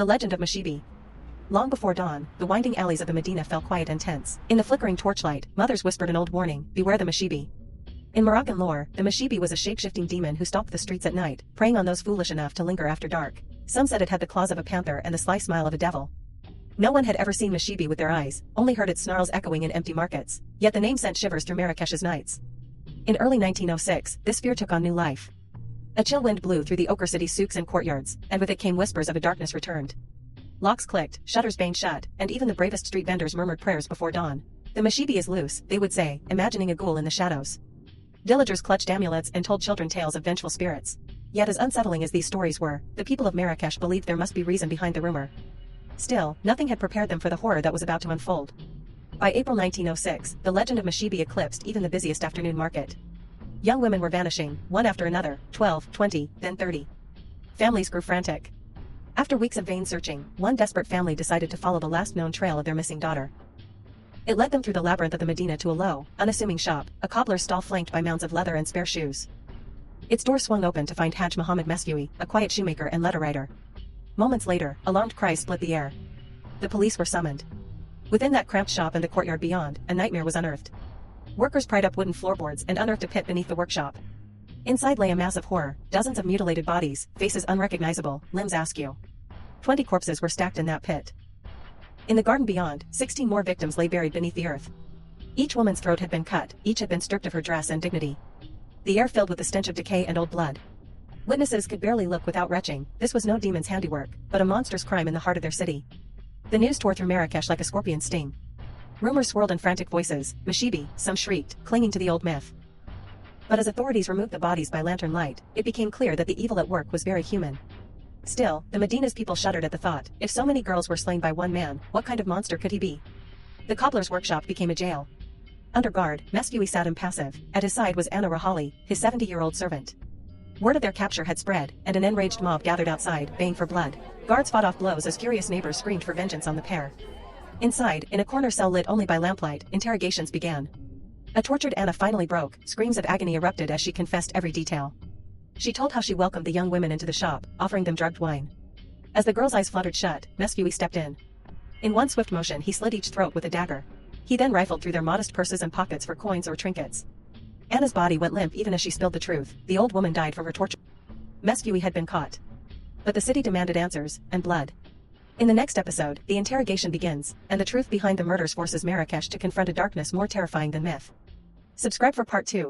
The legend of Mesfewi. Long before dawn, the winding alleys of the Medina fell quiet and tense. In the flickering torchlight, mothers whispered an old warning, "Beware the Mesfewi." In Moroccan lore, the Mesfewi was a shape-shifting demon who stalked the streets at night, preying on those foolish enough to linger after dark. Some said it had the claws of a panther and the sly smile of a devil. No one had ever seen Mesfewi with their eyes, only heard its snarls echoing in empty markets. Yet the name sent shivers through Marrakesh's nights. In early 1906, this fear took on new life. A chill wind blew through the ochre city's souks and courtyards, and with it came whispers of a darkness returned. Locks clicked, shutters banged shut, and even the bravest street vendors murmured prayers before dawn. The Mesfewi is loose, they would say, imagining a ghoul in the shadows. Villagers clutched amulets and told children tales of vengeful spirits. Yet as unsettling as these stories were, the people of Marrakesh believed there must be reason behind the rumor. Still, nothing had prepared them for the horror that was about to unfold. By April 1906, the legend of Mesfewi eclipsed even the busiest afternoon market. Young women were vanishing, one after another, 12, 20, then 30. Families grew frantic. After weeks of vain searching, one desperate family decided to follow the last known trail of their missing daughter. It led them through the labyrinth of the Medina to a low, unassuming shop, a cobbler's stall flanked by mounds of leather and spare shoes. Its door swung open to find Hadj Mohammed Mesfewi, a quiet shoemaker and letter writer. Moments later, alarmed cries split the air. The police were summoned. Within that cramped shop and the courtyard beyond, a nightmare was unearthed. Workers pried up wooden floorboards and unearthed a pit beneath the workshop. Inside lay a mass of horror, dozens of mutilated bodies, faces unrecognizable, limbs askew. 20 corpses were stacked in that pit. In the garden beyond, 16 more victims lay buried beneath the earth. Each woman's throat had been cut, each had been stripped of her dress and dignity. The air filled with the stench of decay and old blood. Witnesses could barely look without retching. This was no demon's handiwork, but a monstrous crime in the heart of their city. The news tore through Marrakesh like a scorpion's sting. Rumors swirled in frantic voices, Mesfewi, some shrieked, clinging to the old myth. But as authorities removed the bodies by lantern light, it became clear that the evil at work was very human. Still, the Medina's people shuddered at the thought, if so many girls were slain by one man, what kind of monster could he be? The cobbler's workshop became a jail. Under guard, Mesfewi sat impassive. At his side was Anna Rahali, his 70-year-old servant. Word of their capture had spread, and an enraged mob gathered outside, baying for blood. Guards fought off blows as curious neighbors screamed for vengeance on the pair. Inside, in a corner cell lit only by lamplight, interrogations began. A tortured Anna finally broke, screams of agony erupted as she confessed every detail. She told how she welcomed the young women into the shop, offering them drugged wine. As the girls' eyes fluttered shut, Mesfewi stepped in. In one swift motion he slit each throat with a dagger. He then rifled through their modest purses and pockets for coins or trinkets. Anna's body went limp even as she spilled the truth. The old woman died from her torture. Mesfewi had been caught. But the city demanded answers, and blood. In the next episode, the interrogation begins, and the truth behind the murders forces Marrakesh to confront a darkness more terrifying than myth. Subscribe for part 2.